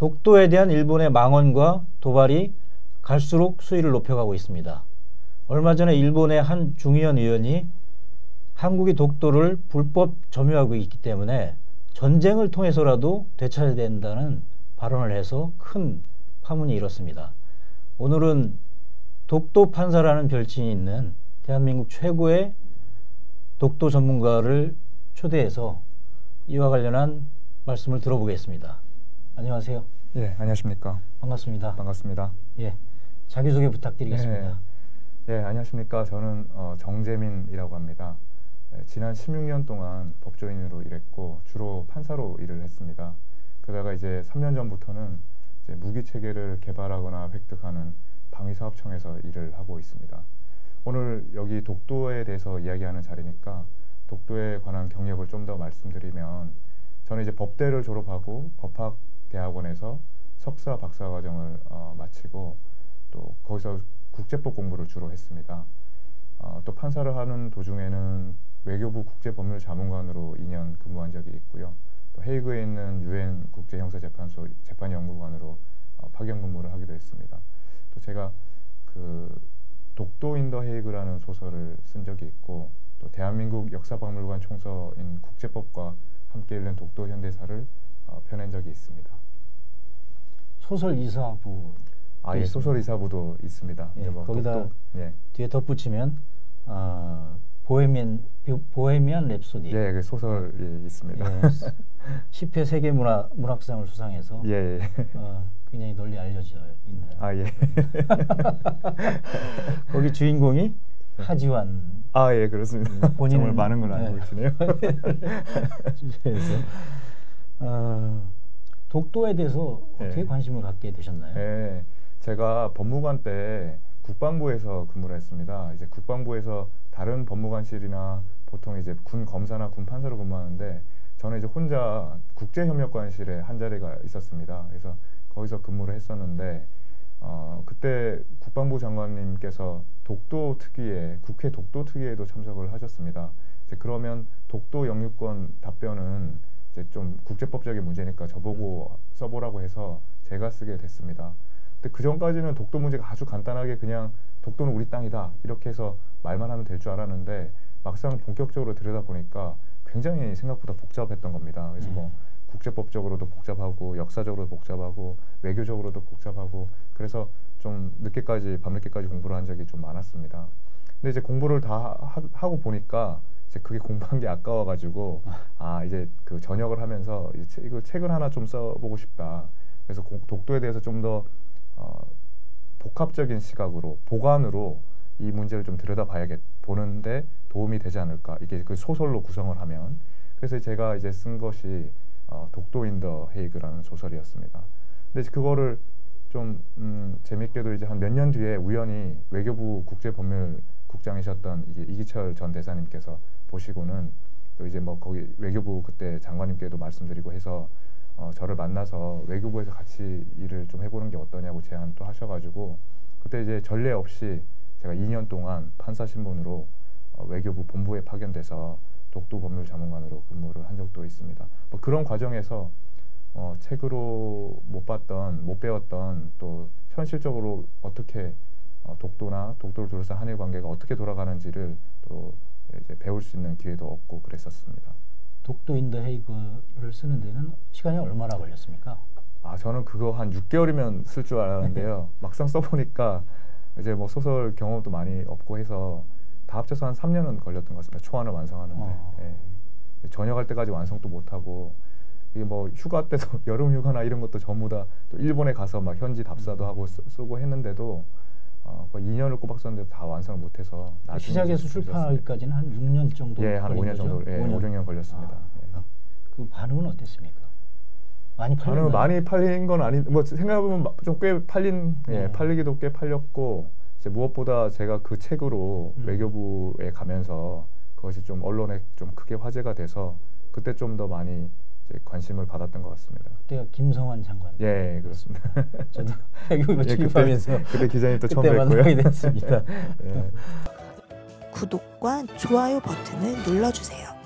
독도에 대한 일본의 망언과 도발이 갈수록 수위를 높여가고 있습니다. 얼마 전에 일본의 한 중의원 의원이 한국이 독도를 불법 점유하고 있기 때문에 전쟁을 통해서라도 되찾아야 된다는 발언을 해서 큰 파문이 일었습니다. 오늘은 독도 판사라는 별칭이 있는 대한민국 최고의 독도 전문가를 초대해서 이와 관련한 말씀을 들어보겠습니다. 안녕하세요. 예, 안녕하십니까. 반갑습니다. 반갑습니다. 예, 자기소개 부탁드리겠습니다. 예, 안녕하십니까. 저는 정재민이라고 합니다. 지난 16년 동안 법조인으로 일했고 주로 판사로 일을 했습니다. 그러다가 이제 3년 전부터는 이제 무기 체계를 개발하거나 획득하는 방위사업청에서 일을 하고 있습니다. 오늘 여기 독도에 대해서 이야기하는 자리니까 독도에 관한 경력을 좀 더 말씀드리면, 저는 이제 법대를 졸업하고 법학대학원에서 석사 박사 과정을 마치고 또 거기서 국제법 공부를 주로 했습니다. 또 판사를 하는 도중에는 외교부 국제법률자문관으로 2년 근무한 적이 있고요. 또 헤이그에 있는 유엔 국제형사재판소 재판연구관으로 파견 근무를 하기도 했습니다. 또 제가 그 독도 인 더 헤이그라는 소설을 쓴 적이 있고, 또 대한민국 역사박물관 총서인 국제법과 함께 읽는 독도 현대사를 펴낸 적이 있습니다. 소설 이사부. 예, 소설 이사부도 있습니다. 예, 뭐 거기다 독도, 예. 뒤에 덧붙이면 보헤미안 랩소디. 예, 그 소설이 있습니다. 예, 10회 세계 문학상을 수상해서 예. 굉장히 널리 알려져 있는. 예. 거기 주인공이 하지완. 예, 그렇습니다. 본인은 정말 많은 걸 알고 계시네요. 주제에서 독도에 대해서 어떻게 관심을 갖게 되셨나요? 예, 제가 법무관 때 국방부에서 근무를 했습니다. 이제 국방부에서 다른 법무관실이나 보통 이제 군 검사나 군 판사로 근무하는데, 저는 이제 혼자 국제협력관실에 한 자리가 있었습니다. 그래서 거기서 근무를 했었는데, 그때 국방부 장관님께서 독도 특위에, 국회 독도 특위에도 참석을 하셨습니다. 이제 그러면 독도 영유권 답변은 이제 좀 국제법적인 문제니까 저보고 써보라고 해서 제가 쓰게 됐습니다. 근데 그 전까지는 독도 문제가 아주 간단하게 그냥 독도는 우리 땅이다 이렇게 해서 말만 하면 될 줄 알았는데, 막상 본격적으로 들여다보니까 굉장히 생각보다 복잡했던 겁니다. 그래서 뭐 국제법적으로도 복잡하고 역사적으로도 복잡하고 외교적으로도 복잡하고, 그래서 좀 밤늦게까지 공부를 한 적이 좀 많았습니다. 근데 이제 공부를 다 하고 보니까 이제 그게 공부한 게 아까워가지고 이제 그 전역을 하면서 이거 책을 하나 좀 써보고 싶다. 그래서 독도에 대해서 좀 더 복합적인 시각으로 보관으로 이 문제를 좀 보는데 도움이 되지 않을까, 이게 그 소설로 구성을 하면. 그래서 제가 이제 쓴 것이 독도 인 더 헤이그라는 소설이었습니다. 근데 이제 그거를 좀 재밌게도 이제 한 몇 년 뒤에 우연히 외교부 국제법률국장이셨던 이기철 전 대사님께서 보시고는, 또 이제 뭐 거기 외교부 그때 장관님께도 말씀드리고 해서 저를 만나서 외교부에서 같이 일을 좀 해보는 게 어떠냐고 제안도 하셔가지고, 그때 이제 전례 없이 제가 2년 동안 판사 신분으로 외교부 본부에 파견돼서 독도 법률 자문관으로 근무를 한 적도 있습니다. 뭐 그런 과정에서 책으로 못 배웠던, 또 현실적으로 어떻게 독도나 독도를 둘러싼 한일 관계가 어떻게 돌아가는지를 또 이제 배울 수 있는 기회도 얻고 그랬었습니다. 독도 인 더 헤이그를 쓰는 데는 시간이 얼마나 걸렸습니까? 저는 그거 한 6개월이면 쓸 줄 알았는데요. 막상 써보니까 이제 뭐 소설 경험도 많이 없고 해서 다 합쳐서 한 3년은 걸렸던 것 같습니다. 초안을 완성하는데. 예. 전역할 때까지 완성도 못하고, 이게 뭐 휴가 때도 여름 휴가나 이런 것도 전부 다 또 일본에 가서 막 현지 답사도 하고 쓰고 했는데도 거의 2년을 꼬박 썼는데 다 완성을 못해서 시작해서 출판하기까지는 한 6년 정도. 예, 한 5년 정도, 5, 6년 걸렸습니다. 그 반응은 어땠습니까? 많이 팔렸나요? 반응은 많이 팔린 건 뭐 생각해보면 좀 꽤 팔리기도 꽤 팔렸고, 이제 무엇보다 제가 그 책으로 외교부에 가면서 그것이 좀 언론에 좀 크게 화제가 돼서 그때 좀 더 많이 이제 관심을 받았던 것 같습니다. 그때가 김성환 장관. 예, 그렇습니다. 저도 외교부 출입하면서 그때 기자님도 처음 뵙고요. 만나게 됐습니다. 구독과 좋아요 버튼을 눌러주세요.